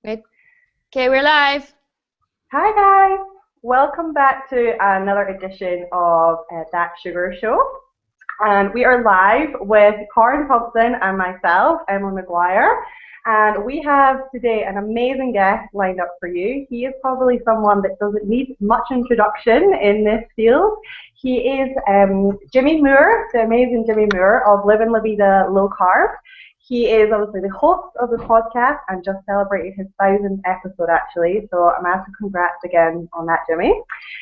Wait. Okay, we're live. Hi guys, welcome back to another edition of That Sugar Show. And we are live with Corin Thompson and myself, Emma Maguire. And we have today an amazing guest lined up for you. He is probably someone that doesn't need much introduction in this field. He is Jimmy Moore, the amazing Jimmy Moore of Livin' La Vida Low Carb. He is obviously the host of the podcast and just celebrated his 1,000th episode actually. So a massive congrats again on that, Jimmy.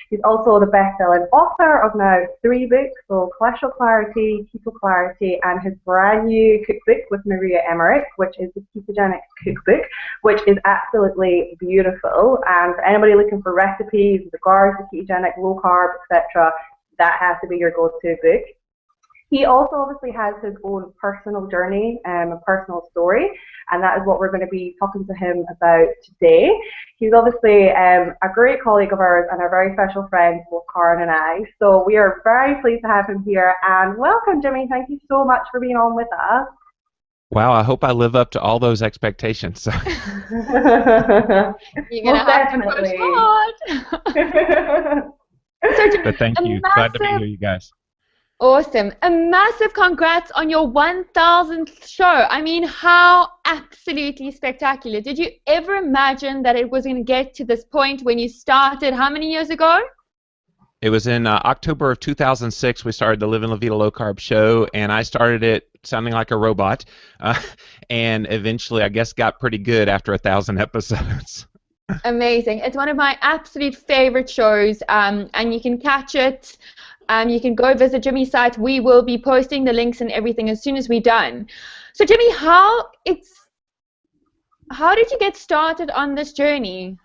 He's also the best-selling author of now 3 books, so Cholesterol Clarity, Keto Clarity, and his brand new cookbook with Maria Emmerich, which is the Ketogenic Cookbook, which is absolutely beautiful. And for anybody looking for recipes with regards to ketogenic, low carb, etc., that has to be your go-to book. He also obviously has his own personal journey and a personal story, and that is what we're going to be talking to him about today. He's obviously a great colleague of ours and a very special friend, both Corin and I. So we are very pleased to have him here. And welcome, Jimmy. Thank you so much for being on with us. Wow, I hope I live up to all those expectations. You're gonna Most have to push definitely. hard. So, But thank a you. Glad to be massive, here, you guys. awesome, a massive congrats on your 1,000th show. I mean, how absolutely spectacular. Did you ever imagine that it was going to get to this point when you started? How many years ago? It was in October of 2006 we started the Live in La Vida Low Carb show, and I started it sounding like a robot, uh, and eventually I guess got pretty good after 1,000 episodes. Amazing. It's one of my absolute favorite shows, and you can catch it. You can go visit Jimmy's site. We will be posting the links and everything as soon as we're done. So, Jimmy, how did you get started on this journey?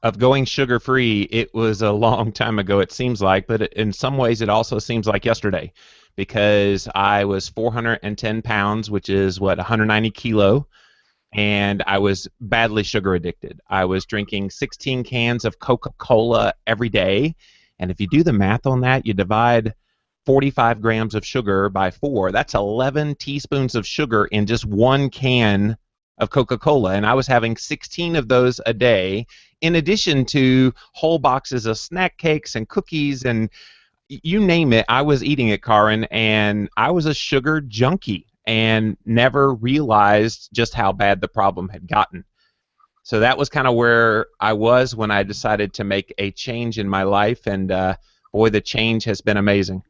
Of going sugar-free, it was a long time ago, it seems like, but in some ways it also seems like yesterday, because I was 410 pounds, which is, 190 kilo, and I was badly sugar addicted. I was drinking 16 cans of Coca-Cola every day, and if you do the math on that, you divide 45 grams of sugar by 4, that's 11 teaspoons of sugar in just one can of Coca-Cola, and I was having 16 of those a day, in addition to whole boxes of snack cakes and cookies and you name it, I was eating it, Karin, and I was a sugar junkie and never realized just how bad the problem had gotten. So that was kind of where I was when I decided to make a change in my life, and boy, the change has been amazing.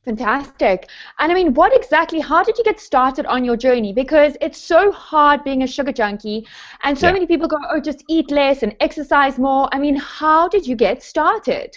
Fantastic. And I mean, how did you get started on your journey? Because it's so hard being a sugar junkie, and so Yeah. many people go, oh, just eat less and exercise more. I mean, how did you get started?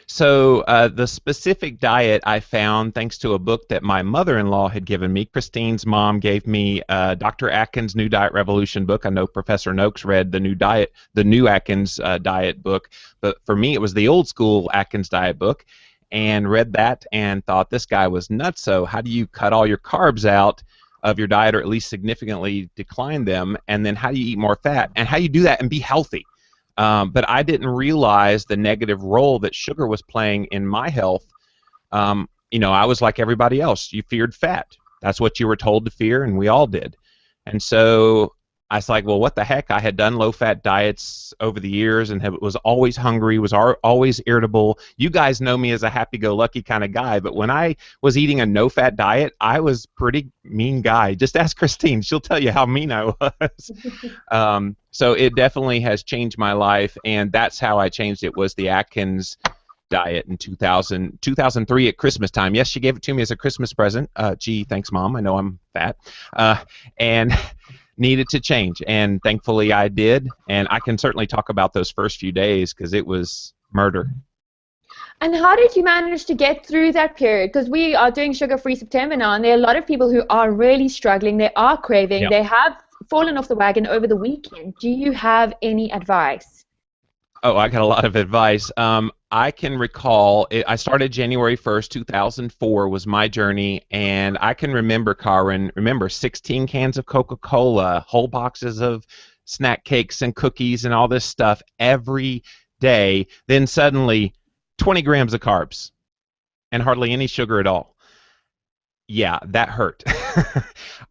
So the specific diet I found thanks to a book that my mother-in-law had given me. Christine's mom gave me Dr. Atkins' New Diet Revolution book. I know Professor Noakes read the new Atkins diet book, but for me it was the old school Atkins diet book, and read that and thought this guy was nuts. So how do you cut all your carbs out of your diet, or at least significantly decline them, and then how do you eat more fat, and how do you do that and be healthy? But I didn't realize the negative role that sugar was playing in my health. I was like everybody else. You feared fat. That's what you were told to fear, and we all did. And so I was like, well, what the heck? I had done low-fat diets over the years and was always hungry, was always irritable. You guys know me as a happy-go-lucky kind of guy, but when I was eating a no-fat diet, I was a pretty mean guy. Just ask Christine. She'll tell you how mean I was. So it definitely has changed my life, and that's how I changed it, was the Atkins diet in 2003 at Christmas time. Yes, she gave it to me as a Christmas present. Gee, thanks, Mom. I know I'm fat. And needed to change, and thankfully I did, and I can certainly talk about those first few days because it was murder. And how did you manage to get through that period? Because we are doing Sugar-Free September now, and there are a lot of people who are really struggling. They are craving. Yeah. They have fallen off the wagon over the weekend. Do you have any advice? Oh, I got a lot of advice. I can recall, I started January 1st, 2004 was my journey, and I can remember, Karin, 16 cans of Coca-Cola, whole boxes of snack cakes and cookies and all this stuff every day, then suddenly 20 grams of carbs and hardly any sugar at all. Yeah, that hurt.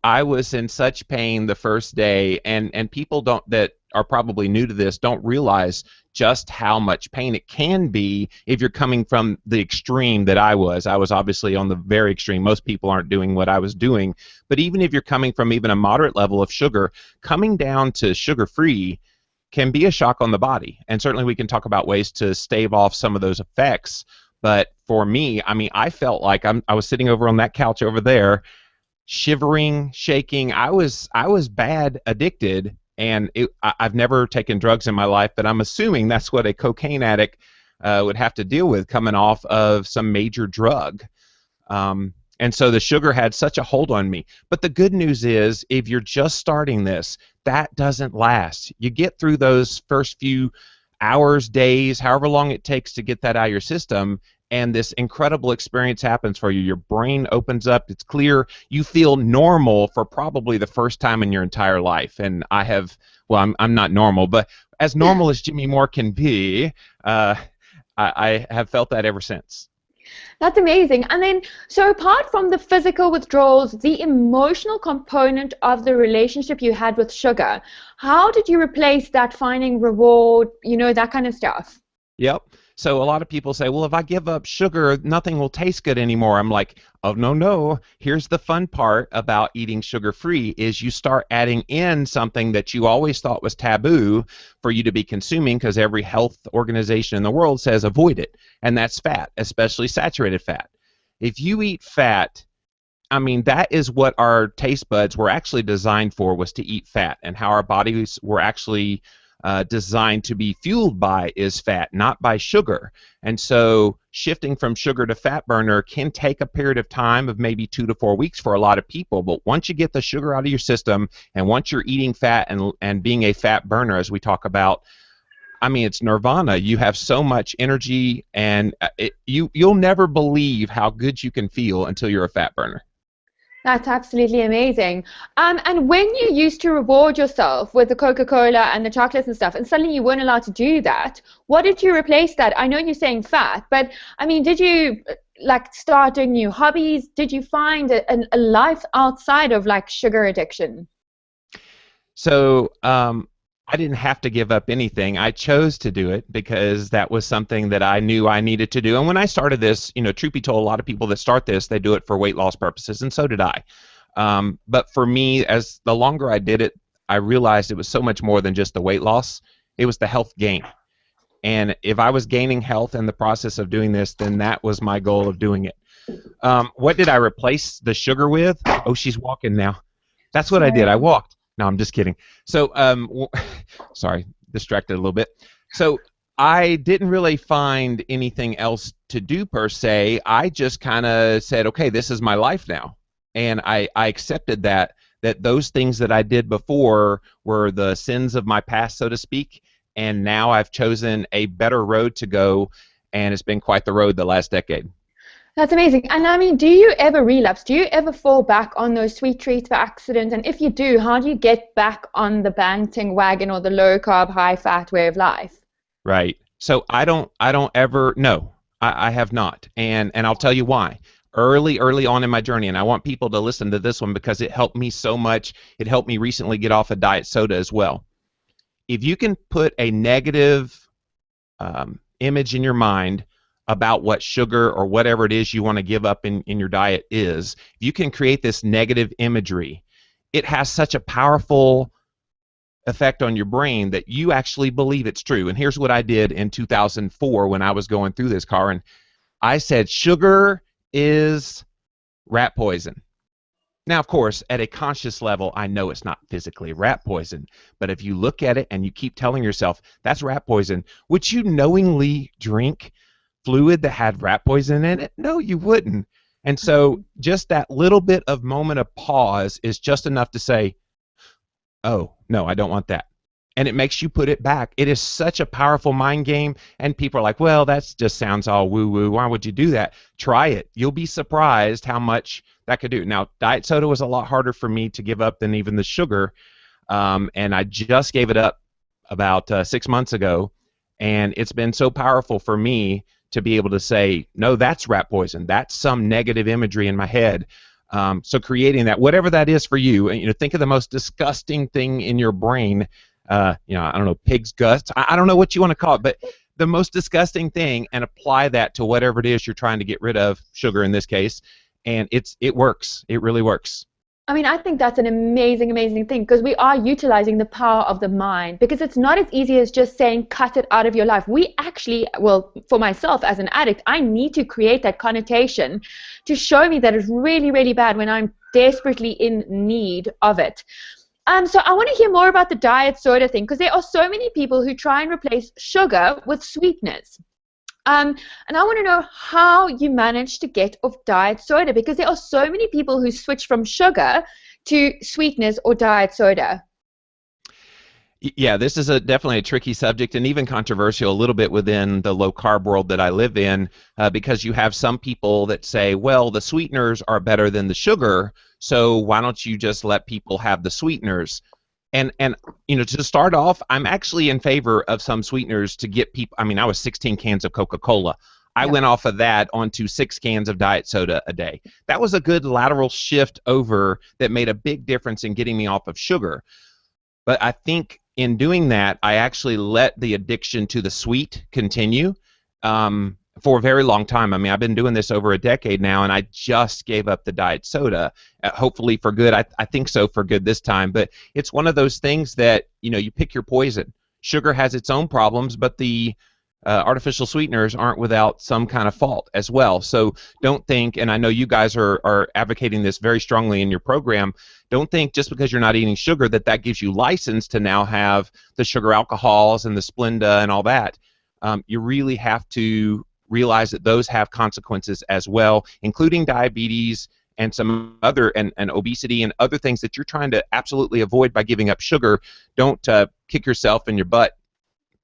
I was in such pain the first day, and people don't that are probably new to this don't realize just how much pain it can be if you're coming from the extreme that I was. I was obviously on the very extreme. Most people aren't doing what I was doing, but even if you're coming from even a moderate level of sugar, coming down to sugar-free can be a shock on the body. And certainly we can talk about ways to stave off some of those effects. But for me, I mean, I felt like I was sitting over on that couch over there, shivering, shaking. I was bad addicted, and I've never taken drugs in my life, but I'm assuming that's what a cocaine addict would have to deal with coming off of some major drug. And so the sugar had such a hold on me. But the good news is, if you're just starting this, that doesn't last. You get through those first few hours, days, however long it takes to get that out of your system, and this incredible experience happens for you. Your brain opens up, it's clear, you feel normal for probably the first time in your entire life. And I'm not normal, but as normal as Jimmy Moore can be, I have felt that ever since. That's amazing. And then, so apart from the physical withdrawals, the emotional component of the relationship you had with sugar, how did you replace that, finding reward, that kind of stuff? Yep. So a lot of people say, well, if I give up sugar, nothing will taste good anymore. I'm like, oh, no, no. Here's the fun part about eating sugar-free is you start adding in something that you always thought was taboo for you to be consuming, because every health organization in the world says avoid it, and that's fat, especially saturated fat. If you eat fat, I mean, that is what our taste buds were actually designed for, was to eat fat, and how our bodies were actually designed to be fueled by is fat, not by sugar. And so shifting from sugar to fat burner can take a period of time of maybe 2 to 4 weeks for a lot of people. But once you get the sugar out of your system, and once you're eating fat and being a fat burner, as we talk about, I mean, it's nirvana. You have so much energy, and you'll never believe how good you can feel until you're a fat burner. That's absolutely amazing. And when you used to reward yourself with the Coca-Cola and the chocolates and stuff, and suddenly you weren't allowed to do that, what did you replace that? I know you're saying fat, but I mean, did you start doing new hobbies? Did you find a life outside of sugar addiction? So I didn't have to give up anything. I chose to do it because that was something that I knew I needed to do. And when I started this, truth be told, a lot of people that start this, they do it for weight loss purposes, and so did I. But for me, as the longer I did it, I realized it was so much more than just the weight loss. It was the health gain. And if I was gaining health in the process of doing this, then that was my goal of doing it. What did I replace the sugar with? Oh, she's walking now. That's what I did. I walked. No, I'm just kidding. So, sorry, distracted a little bit. So I didn't really find anything else to do per se. I just kind of said, okay, this is my life now. And I accepted that those things that I did before were the sins of my past, so to speak. And now I've chosen a better road to go, and it's been quite the road the last decade. That's amazing. And I mean, do you ever relapse? Do you ever fall back on those sweet treats by accident? And if you do, how do you get back on the banting wagon or the low carb, high fat way of life? Right. So I don't ever, no, I have not. And I'll tell you why. Early on in my journey, and I want people to listen to this one because it helped me so much. It helped me recently get off of diet soda as well. If you can put a negative image in your mind about what sugar or whatever it is you want to give up in your diet is, if you can create this negative imagery, it has such a powerful effect on your brain that you actually believe it's true. And here's what I did in 2004 when I was going through this, Karin. I said, sugar is rat poison. Now, of course, at a conscious level, I know it's not physically rat poison, but if you look at it and you keep telling yourself, that's rat poison, would you knowingly drink fluid that had rat poison in it? No, you wouldn't. And so just that little bit of moment of pause is just enough to say, oh, no, I don't want that. And it makes you put it back. It is such a powerful mind game, and people are like, well, that just sounds all woo-woo. Why would you do that? Try it. You'll be surprised how much that could do. Now, diet soda was a lot harder for me to give up than even the sugar, and I just gave it up about 6 months ago, and it's been so powerful for me to be able to say, no, that's rat poison. That's some negative imagery in my head. So creating that, whatever that is for you, and think of the most disgusting thing in your brain. I don't know, pig's guts. I don't know what you want to call it, but the most disgusting thing, and apply that to whatever it is you're trying to get rid of, sugar in this case, and it works. It really works. I mean, I think that's an amazing, amazing thing, because we are utilizing the power of the mind, because it's not as easy as just saying cut it out of your life. We actually, well, for myself as an addict, I need to create that connotation to show me that it's really, really bad when I'm desperately in need of it. So I want to hear more about the diet soda thing, because there are so many people who try and replace sugar with sweeteners. And I want to know how you managed to get off diet soda, because there are so many people who switch from sugar to sweeteners or diet soda. Yeah, this is definitely a tricky subject, and even controversial a little bit within the low-carb world that I live in, because you have some people that say, well, the sweeteners are better than the sugar, so why don't you just let people have the sweeteners? And to start off, I'm actually in favor of some sweeteners to get people. I mean, I was 16 cans of Coca-Cola. I went off of that onto 6 cans of diet soda a day. That was a good lateral shift over that made a big difference in getting me off of sugar. But I think in doing that, I actually let the addiction to the sweet continue for a very long time. I mean, I've been doing this over a decade now, and I just gave up the diet soda, hopefully for good. I think so, for good this time. But it's one of those things that, you pick your poison. Sugar has its own problems, but the artificial sweeteners aren't without some kind of fault as well. So don't think, and I know you guys are advocating this very strongly in your program, don't think just because you're not eating sugar that gives you license to now have the sugar alcohols and the Splenda and all that. You really have to realize that those have consequences as well, including diabetes and some other, and obesity and other things that you're trying to absolutely avoid by giving up sugar. Don't kick yourself in your butt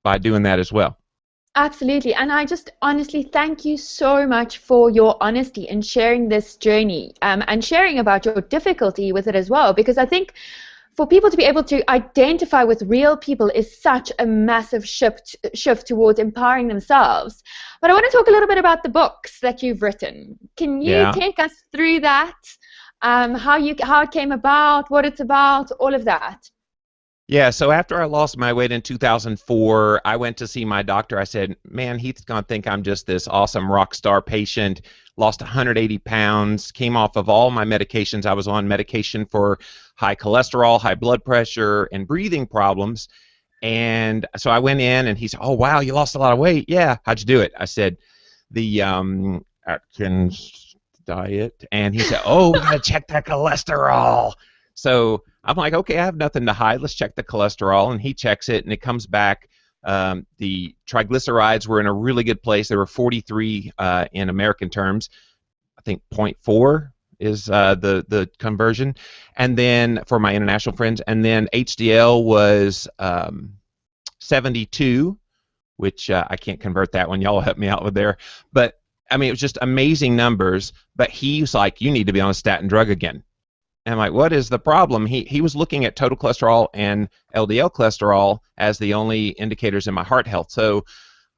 by doing that as well. Absolutely. And I just honestly thank you so much for your honesty in sharing this journey, and sharing about your difficulty with it as well, because I think for people to be able to identify with real people is such a massive shift towards empowering themselves. But I want to talk a little bit about the books that you've written. Can you take us through that? How it came about, what it's about, all of that? Yeah, so after I lost my weight in 2004, I went to see my doctor. I said, man, he's going to think I'm just this awesome rock star patient. Lost 180 pounds, came off of all my medications. I was on medication for high cholesterol, high blood pressure, and breathing problems. And so I went in, and he said, oh, wow, you lost a lot of weight. Yeah, how'd you do it? I said, the Atkins diet. And he said, oh, we got to check that cholesterol. So I'm like, okay, I have nothing to hide. Let's check the cholesterol. And he checks it, and it comes back. The triglycerides were in a really good place. They were 43 in American terms. I think 0.4 is the conversion. And then for my international friends, and then HDL was 72, which I can't convert that one. Y'all help me out with there. But I mean, it was just amazing numbers. But he was like, you need to be on a statin drug again. And I'm like, what is the problem? He was looking at total cholesterol and LDL cholesterol as the only indicators in my heart health. So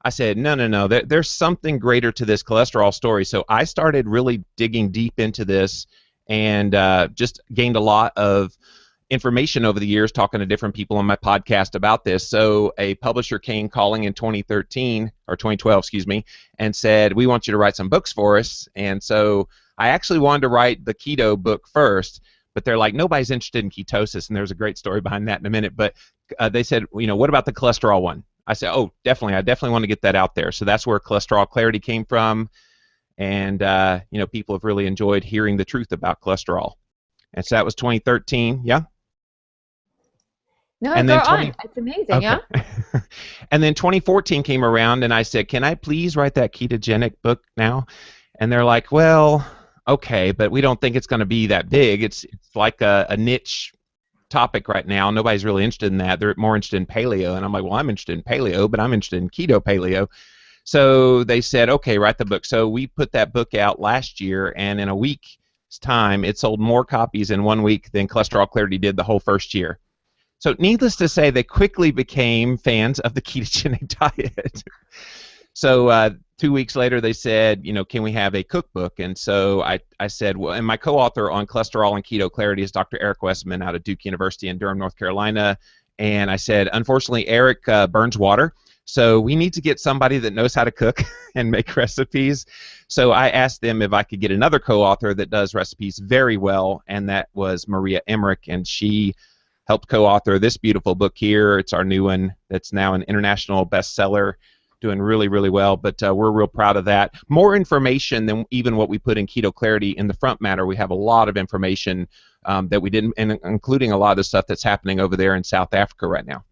I said, no, there's something greater to this cholesterol story. So I started really digging deep into this, and just gained a lot of information over the years, talking to different people on my podcast about this. So a publisher came calling in 2013, or 2012, excuse me, and said, we want you to write some books for us. And so I actually wanted to write the keto book first. But they're like, nobody's interested in ketosis, and there's a great story behind that in a minute. But they said, what about the cholesterol one? I said, oh, definitely. I definitely want to get that out there. So that's where Cholesterol Clarity came from. And, people have really enjoyed hearing the truth about cholesterol. And so that was 2013. Yeah? No, and go on. It's amazing, okay. Yeah? And then 2014 came around, and I said, can I please write that ketogenic book now? And they're like, well, okay, but we don't think it's going to be that big. It's like a niche topic right now. Nobody's really interested in that. They're more interested in paleo. And I'm like, well, I'm interested in paleo, but I'm interested in keto paleo. So they said, okay, write the book. So we put that book out last year, and in a week's time, it sold more copies in 1 week than Cholesterol Clarity did the whole first year. So needless to say, they quickly became fans of the ketogenic diet. So 2 weeks later, they said, can we have a cookbook? And so I said, well, and my co-author on cholesterol and keto clarity is Dr. Eric Westman out of Duke University in Durham, North Carolina. And I said, unfortunately, Eric burns water. So we need to get somebody that knows how to cook and make recipes. So I asked them if I could get another co-author that does recipes very well, and that was Maria Emmerich, and she helped co-author this beautiful book here. It's our new one that's now an international bestseller, doing really, really well, but we're real proud of that. More information than even what we put in Keto Clarity in the front matter. We have a lot of information that we didn't, including a lot of the stuff that's happening over there in South Africa right now.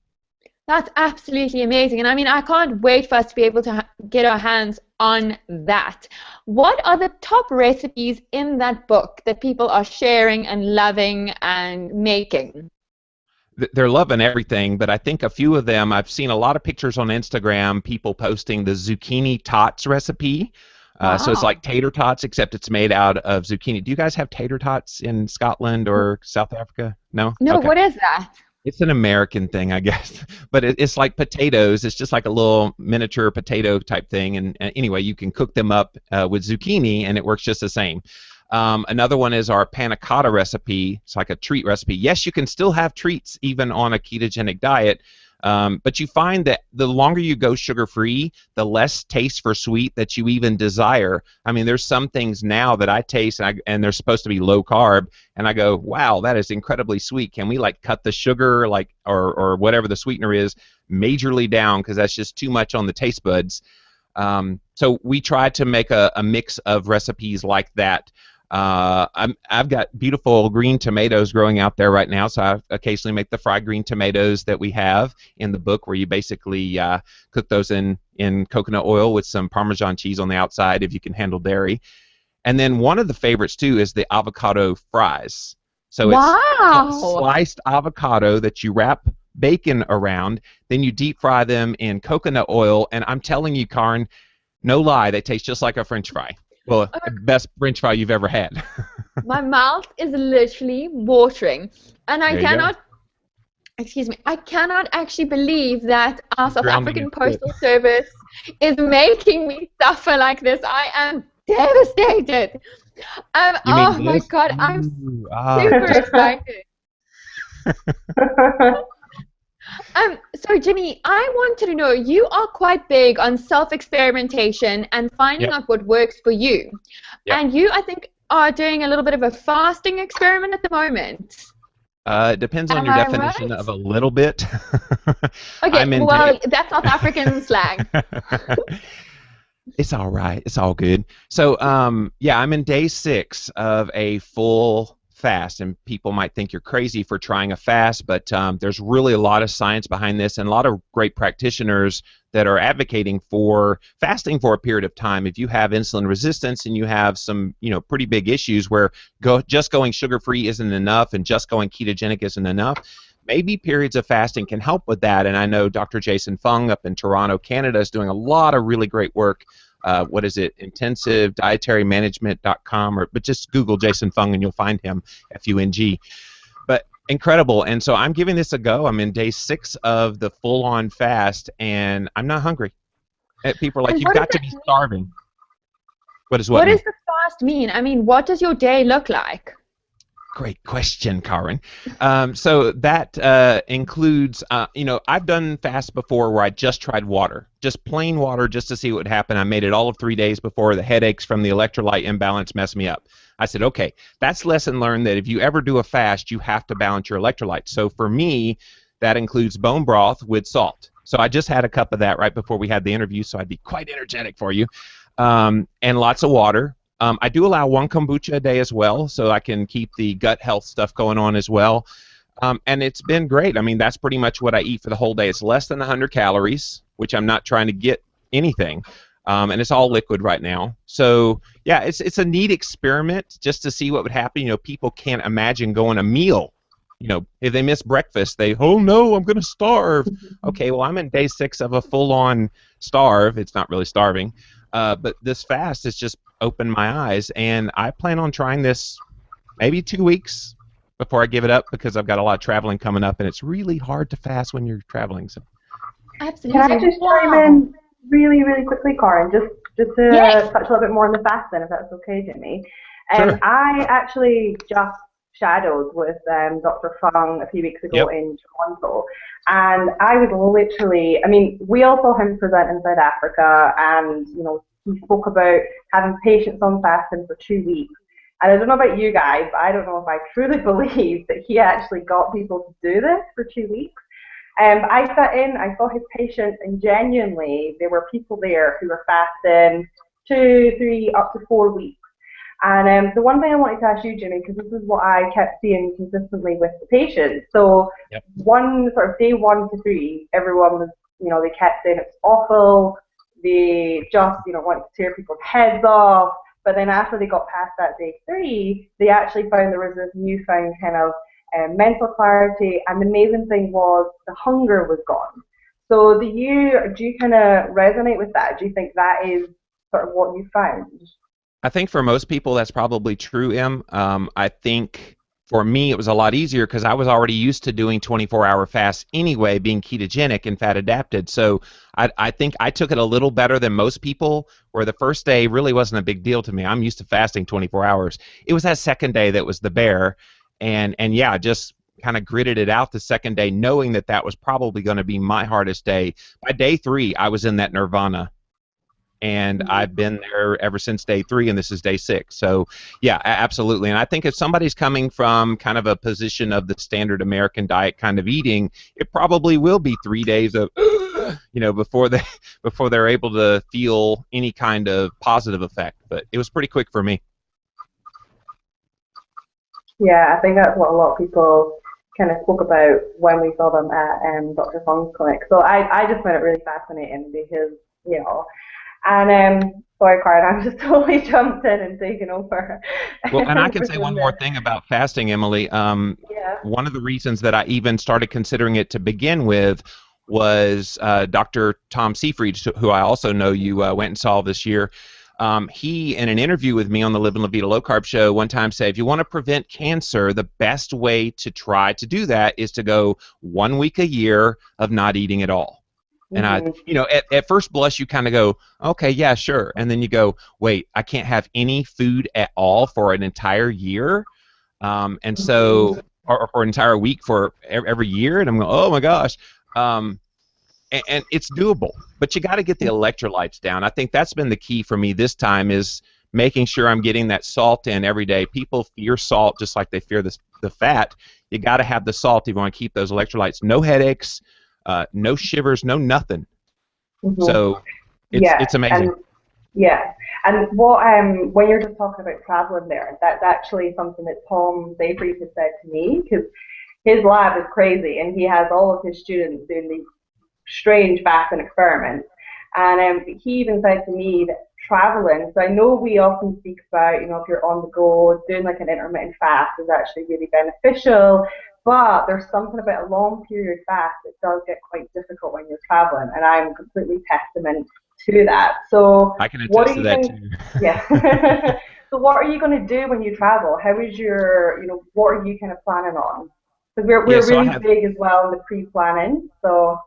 That's absolutely amazing. And I mean, I can't wait for us to be able to get our hands on that. What are the top recipes in that book that people are sharing and loving and making? They're loving everything, but I think a few of them, I've seen a lot of pictures on Instagram, people posting the zucchini tots recipe. Wow. So it's like tater tots, except it's made out of zucchini. Do you guys have tater tots in Scotland or South Africa? No? No, Okay. what is that? It's an American thing, I guess, but it's like potatoes. It's just like a little miniature potato type thing, and anyway, you can cook them up with zucchini, and it works just the same. Another one is our panna cotta recipe. It's like a treat recipe. Yes, you can still have treats even on a ketogenic diet, but you find that the longer you go sugar-free, the less taste for sweet that you even desire. I mean, there's some things now that I taste, and they're supposed to be low carb, and I go, wow, that is incredibly sweet. Can we like cut the sugar, like or whatever the sweetener is, majorly down, because that's just too much on the taste buds. So we try to make a mix of recipes like that. I've got beautiful green tomatoes growing out there right now, so I occasionally make the fried green tomatoes that we have in the book, where you basically cook those in coconut oil with some Parmesan cheese on the outside if you can handle dairy. And then one of the favorites too is the avocado fries. So it's sliced avocado that you wrap bacon around, then you deep fry them in coconut oil, and I'm telling you, Karen, no lie, they taste just like a French fry. Well, best French fry you've ever had. My mouth is literally watering, and I cannot, excuse me, I cannot actually believe that our South African Postal Service is making me suffer like this. I am devastated. Oh my God, I'm super excited. So Jimmy, I wanted to know, you are quite big on self-experimentation and finding out what works for you. And you, I think, are doing a little bit of a fasting experiment at the moment. It depends on your definition of a little bit. Okay, well, that's South African slang. It's all right. It's all good. So, yeah, I'm in day 6 of a full fast, and people might think you're crazy for trying a fast, but there's really a lot of science behind this, and a lot of great practitioners that are advocating for fasting for a period of time. If you have insulin resistance and you have some, pretty big issues where just going sugar-free isn't enough and just going ketogenic isn't enough, maybe periods of fasting can help with that. And I know Dr. Jason Fung up in Toronto, Canada, is doing a lot of really great work. What is it? IntensiveDietaryManagement.com, but just Google Jason Fung and you'll find him, F-U-N-G. But incredible. And so I'm giving this a go. I'm in day 6 of the full-on fast, and I'm not hungry. People are like, you've got to be starving. What does the fast mean? I mean, what does your day look like? Great question, Karen. So that includes, I've done fasts before where I just tried water, just plain water, just to see what would happen. I made it all of 3 days before the headaches from the electrolyte imbalance messed me up. I said, okay, that's lesson learned, that if you ever do a fast, you have to balance your electrolytes. So for me, that includes bone broth with salt. So I just had a cup of that right before we had the interview, so I'd be quite energetic for you. And lots of water. I do allow 1 kombucha a day as well, so I can keep the gut health stuff going on as well. And it's been great. I mean, that's pretty much what I eat for the whole day. It's less than 100 calories, which I'm not trying to get anything. And it's all liquid right now. So, yeah, it's a neat experiment just to see what would happen. People can't imagine going a meal. If they miss breakfast, oh, no, I'm going to starve. Okay, well, I'm in day 6 of a full-on starve. It's not really starving. But this fast has just opened my eyes, and I plan on trying this maybe 2 weeks before I give it up, because I've got a lot of traveling coming up, and it's really hard to fast when you're traveling. So. Absolutely. Can I just chime in really, really quickly, Karen, just to Yes. touch a little bit more on the fasting, if that's okay, Jimmy. Sure. I actually just shadowed with Dr. Fung a few weeks ago Yep. in Toronto, and I was literally, I mean, we all saw him present in South Africa, and he spoke about having patients on fasting for 2 weeks. And I don't know about you guys, but I don't know if I truly believe that he actually got people to do this for 2 weeks. I sat in, I saw his patients, and genuinely, there were people there who were fasting 2, 3, up to 4 weeks. And the one thing I wanted to ask you, Jimmy, because this is what I kept seeing consistently with the patients. So, Yep. one sort of day 1 to 3, everyone was, they kept saying it's awful. They just, wanted to tear people's heads off. But then after they got past that day 3, they actually found there was this newfound kind of mental clarity, and the amazing thing was the hunger was gone. So do you kind of resonate with that? Do you think that is sort of what you found? I think for most people that's probably true, Em. I think for me it was a lot easier because I was already used to doing 24-hour fasts anyway, being ketogenic and fat adapted. So I think I took it a little better than most people, where the first day really wasn't a big deal to me. I'm used to fasting 24 hours. It was that second day that was the bear. And yeah, just kind of gritted it out the second day, knowing that that was probably going to be my hardest day. By day 3, I was in that nirvana. And I've been there ever since day 3, and this is day 6. So, yeah, absolutely. And I think if somebody's coming from kind of a position of the standard American diet kind of eating, it probably will be 3 days of, before they're able to feel any kind of positive effect. But it was pretty quick for me. Yeah, I think that's what a lot of people kind of spoke about when we saw them at Dr. Fung's clinic. So I just found it really fascinating because, and sorry, Karen, I've just totally jumped in and taken over. Well, and I can say one more thing about fasting, Emily. Yeah. One of the reasons that I even started considering it to begin with was Dr. Tom Seyfried, who I also know you went and saw this year. He, in an interview with me on the Live and La Vida Low Carb show, one time said, if you want to prevent cancer, the best way to try to do that is to go 1 week a year of not eating at all. And at first blush, you kind of go, okay, yeah, sure. And then you go, wait, I can't have any food at all for an entire year. And so, or for an entire week for every year. And I'm going, oh my gosh. And it's doable, but you got to get the electrolytes down. I think that's been the key for me this time, is making sure I'm getting that salt in every day. People fear salt just like they fear the fat. You got to have the salt if you want to keep those electrolytes. No headaches, no shivers, no nothing. So it's amazing. And what when you're just talking about traveling there, that's actually something that Tom Seyfried has said to me, because his lab is crazy and he has all of his students doing these strange fasting experiments. And he even said to me that traveling, so I know we often speak about, if you're on the go, doing like an intermittent fast is actually really beneficial, but there's something about a long period fast that does get quite difficult when you're traveling, and I'm completely testament to that. So I can attest to that too. Yeah. So what are you going to do when you travel? How is your, what are you kind of planning on? Because we're really big as well in the pre-planning, so...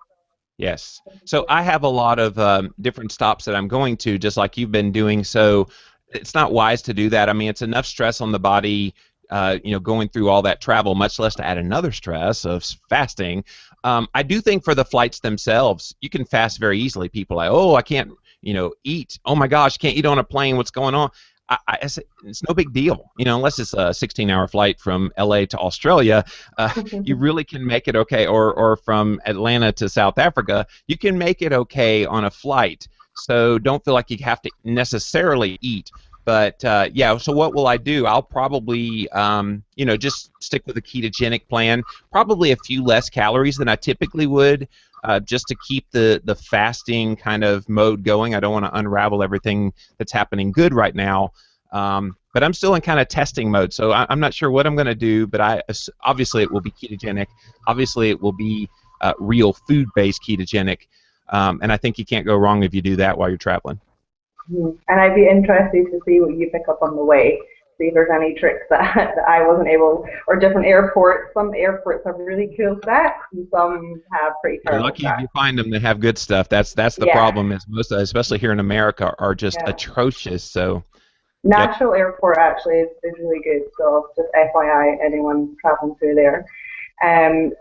Yes. So I have a lot of different stops that I'm going to, just like you've been doing. So it's not wise to do that. I mean, it's enough stress on the body, going through all that travel, much less to add another stress of fasting. I do think for the flights themselves, you can fast very easily. People are like, oh, I can't, eat. Oh my gosh, can't eat on a plane. What's going on? It's no big deal, unless it's a 16-hour flight from LA to Australia. You really can make it okay, or from Atlanta to South Africa. You can make it okay on a flight, so don't feel like you have to necessarily eat. But yeah, so what will I do? I'll probably just stick with a ketogenic plan, probably a few less calories than I typically would, just to keep the fasting kind of mode going. I don't want to unravel everything that's happening good right now. But I'm still in kind of testing mode, so I'm not sure what I'm going to do, but obviously it will be ketogenic. Obviously it will be real food-based ketogenic, and I think you can't go wrong if you do that while you're traveling. And I'd be interested to see what you pick up on the way. see if there's any tricks that I wasn't able, or different airports. Some airports have really cool snacks, and some have pretty You're terrible lucky if snacks. you find them that have good stuff. That's the Yeah, problem. Is most, especially here in America, are just yeah. atrocious. So, yep, Nashville Airport actually is really good. So just FYI, anyone traveling through there.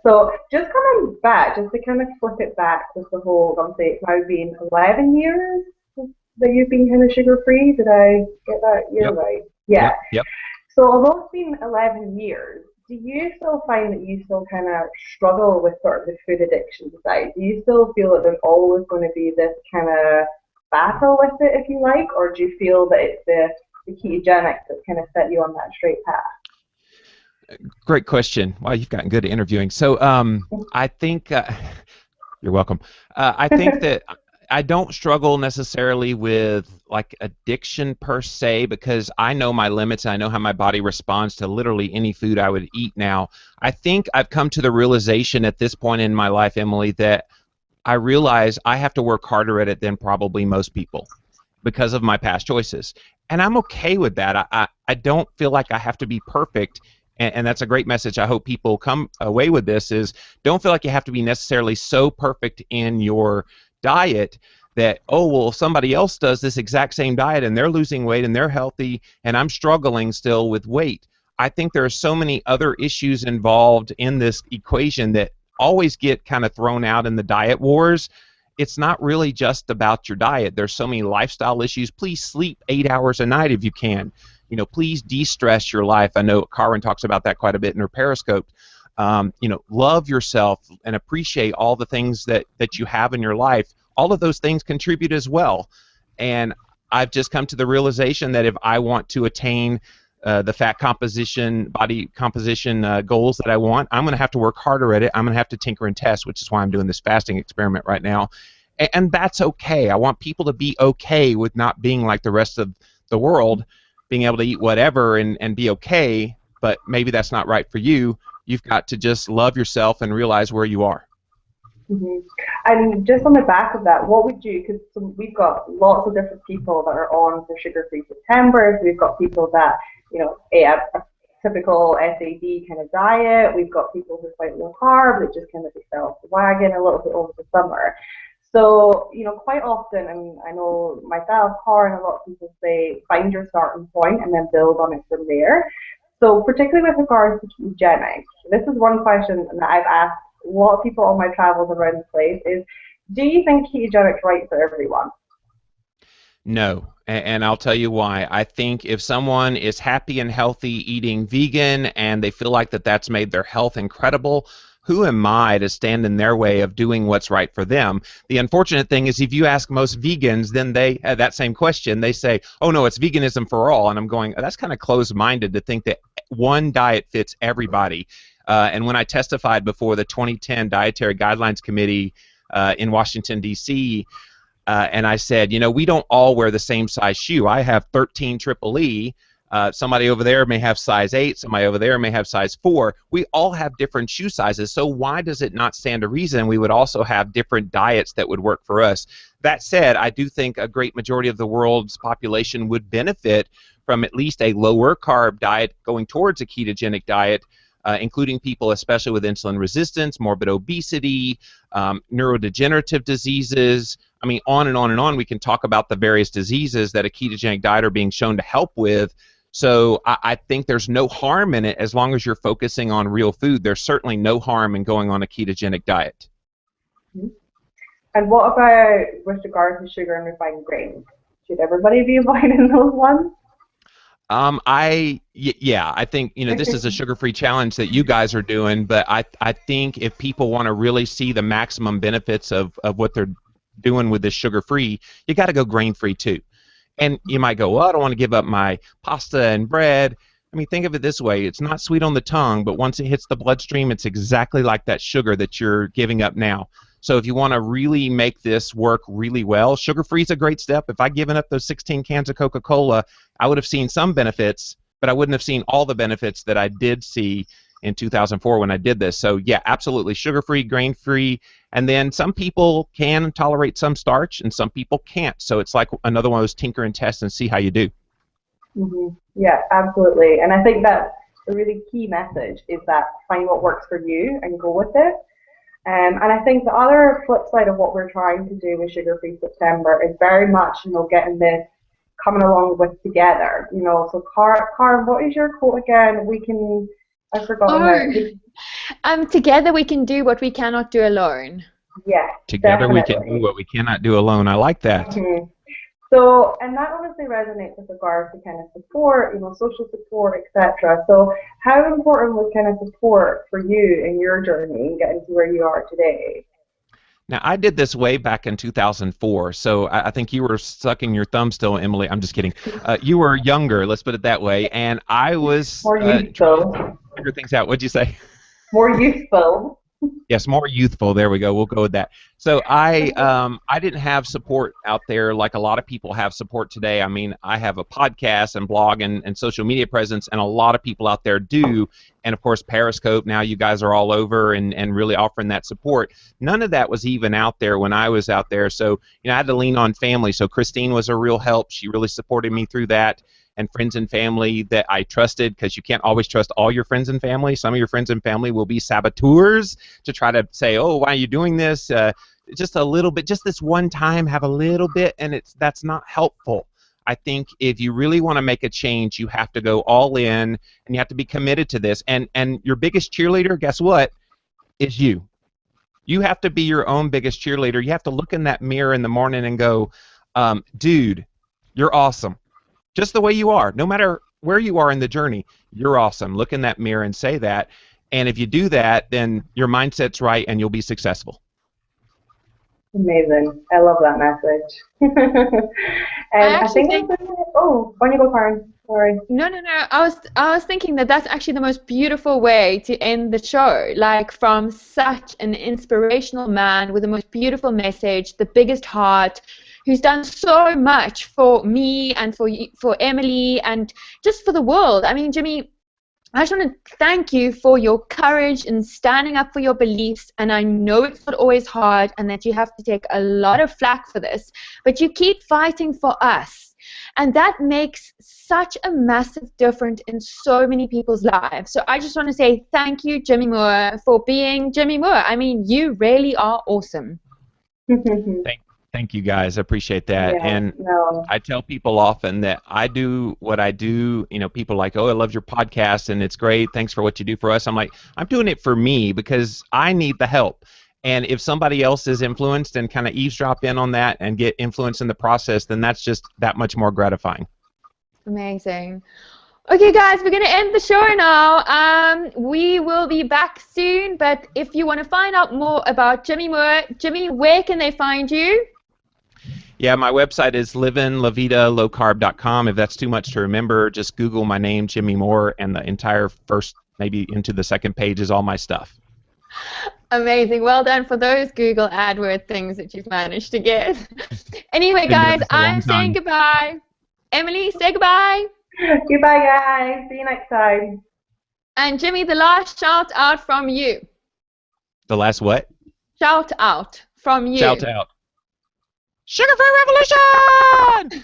So just coming back, just to kind of flip it back with the whole, obviously it's now been 11 years that you've been kind of sugar free. Did I get that year yep, right? Yeah. yep. So although it's been 11 years, do you still find that you still kind of struggle with sort of the food addiction side? Do you still feel that there's always going to be this kind of battle with it, if you like, or do you feel that it's the ketogenics that kind of set you on that straight path? Great question. Wow, you've gotten good at interviewing. So, I think you're welcome. I think that I don't struggle necessarily with like addiction per se because I know my limits and I know how my body responds to literally any food I would eat now. I think I've come to the realization at this point in my life, Emily, that I realize I have to work harder at it than probably most people because of my past choices. And I'm okay with that. I don't feel like I have to be perfect. And that's a great message. I hope people come away with this is don't feel like you have to be necessarily so perfect in your diet that, oh, well, if somebody else does this exact same diet and they're losing weight and they're healthy and I'm struggling still with weight. I think there are so many other issues involved in this equation that always get kind of thrown out in the diet wars. It's not really just about your diet. There's so many lifestyle issues. Please sleep 8 hours a night if you can. You know, please de-stress your life. I know Karin talks about that quite a bit in her Periscope. You know, love yourself and appreciate all the things that you have in your life. All of those things contribute as well. And I've just come to the realization that if I want to attain the fat composition, body composition goals that I want, I'm going to have to work harder at it. I'm going to have to tinker and test, which is why I'm doing this fasting experiment right now. And that's okay. I want people to be okay with not being like the rest of the world, being able to eat whatever and be okay, but maybe that's not right for you. You've got to just love yourself and realize where you are. Mm-hmm. And just on the back of that, what would you, because we've got lots of different people that are on for sugar-free Septembers, we've got people that, you know, a typical SAD kind of diet, we've got people who are quite low carb that just kind of fell off the wagon a little bit over the summer. So, you know, quite often, and I know myself, Cara, and a lot of people say, find your starting point and then build on it from there. So particularly with regards to ketogenic, this is one question that I've asked a lot of people on my travels around the place is, do you think ketogenic is right for everyone? No, and I'll tell you why. I think if someone is happy and healthy eating vegan and they feel like that's made their health incredible, who am I to stand in their way of doing what's right for them? The unfortunate thing is if you ask most vegans, then they have that same question. They say, oh, no, it's veganism for all. And I'm going, that's kind of closed-minded to think that one diet fits everybody. And when I testified before the 2010 Dietary Guidelines Committee in Washington, D.C., and I said, you know, we don't all wear the same size shoe. I have 13 triple E. Somebody over there may have size 8. Somebody over there may have size 4. We all have different shoe sizes. So why does it not stand to reason we would also have different diets that would work for us? That said, I do think a great majority of the world's population would benefit from at least a lower carb diet going towards a ketogenic diet, including people especially with insulin resistance, morbid obesity, neurodegenerative diseases. I mean, on and on and on. We can talk about the various diseases that a ketogenic diet are being shown to help with. So I think there's no harm in it as long as you're focusing on real food. There's certainly no harm in going on a ketogenic diet. And what about with regards to sugar and refined grains? Should everybody be avoiding those ones? Yeah, I think, you know, this is a sugar-free challenge that you guys are doing, but I think if people want to really see the maximum benefits of what they're doing with this sugar-free, you got to go grain-free too. And you might go, well, I don't want to give up my pasta and bread. I mean, think of it this way. It's not sweet on the tongue, but once it hits the bloodstream, it's exactly like that sugar that you're giving up now. So if you want to really make this work really well, sugar-free is a great step. If I'd given up those 16 cans of Coca-Cola, I would have seen some benefits, but I wouldn't have seen all the benefits that I did see in 2004 when I did this. So yeah, absolutely, sugar-free, grain-free, and then some people can tolerate some starch and some people can't. So it's like another one of those tinker and test and see how you do. Yeah, absolutely. And I think that the really key message is that find what works for you and go with it. And I think the other flip side of what we're trying to do with Sugar Free September is very much, getting this coming along with together. So Karen, what is your quote again? I've forgotten Together we can do what we cannot do alone. Yeah, together definitely. we can do what we cannot do alone. I like that. So, and that obviously resonates with regards to kind of support, social support, etc. So, how important was kind of support for you in your journey getting to where you are today? Now, I did this way back in 2004, so I think you were sucking your thumb still, Emily. I'm just kidding. You were younger, let's put it that way, and I was more trying youthful. to figure things out. What'd you say? More youthful. Yes, more youthful. There we go. We'll go with that. So I didn't have support out there like a lot of people have support today. I mean, I have a podcast and blog and social media presence, and a lot of people out there do. And of course, Periscope. Now you guys are all over and really offering that support. None of that was even out there when I was out there. So I had to lean on family. So Christine was a real help. She really supported me through that. And friends and family that I trusted, because you can't always trust all your friends and family. Some of your friends and family will be saboteurs to try to say, oh, why are you doing this? Just a little bit, just this one time, have a little bit, and that's not helpful. I think if you really want to make a change, you have to go all in, and you have to be committed to this. And your biggest cheerleader, guess what, is you. You have to be your own biggest cheerleader. You have to look in that mirror in the morning and go, dude, you're awesome. Just the way you are, no matter where you are in the journey, you're awesome. Look in that mirror and say that. And if you do that, then your mindset's right and you'll be successful. Amazing. I love that message. And I think when you go, Karen. Sorry. No. I was thinking that that's actually the most beautiful way to end the show. Like, from such an inspirational man with the most beautiful message, the biggest heart, who's done so much for me and for Emily and just for the world. I mean, Jimmy, I just want to thank you for your courage in standing up for your beliefs, and I know it's not always hard and that you have to take a lot of flack for this, but you keep fighting for us, and that makes such a massive difference in so many people's lives. So I just want to say thank you, Jimmy Moore, for being Jimmy Moore. I mean, you really are awesome. Thank you, guys. I appreciate that. Yeah, and I tell people often that I do what I do. People are like, oh, I love your podcast and it's great. Thanks for what you do for us. I'm like, I'm doing it for me because I need the help. And if somebody else is influenced and kind of eavesdrop in on that and get influenced in the process, then that's just that much more gratifying. Amazing. Okay, guys, we're going to end the show now. We will be back soon, but if you want to find out more about Jimmy Moore, Jimmy, where can they find you? Yeah, my website is livinlavitalow-carb.com. If that's too much to remember, just Google my name, Jimmy Moore, and the entire first, maybe into the second page is all my stuff. Amazing. Well done for those Google AdWords things that you've managed to get. Anyway, guys, I'm saying goodbye. Emily, say goodbye. Goodbye, guys. See you next time. And Jimmy, the last shout out from you. The last what? Shout out from you. Shout out. Sugar-free revolution!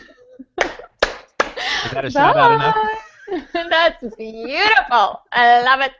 Is that a shout out enough? That's beautiful. I love it.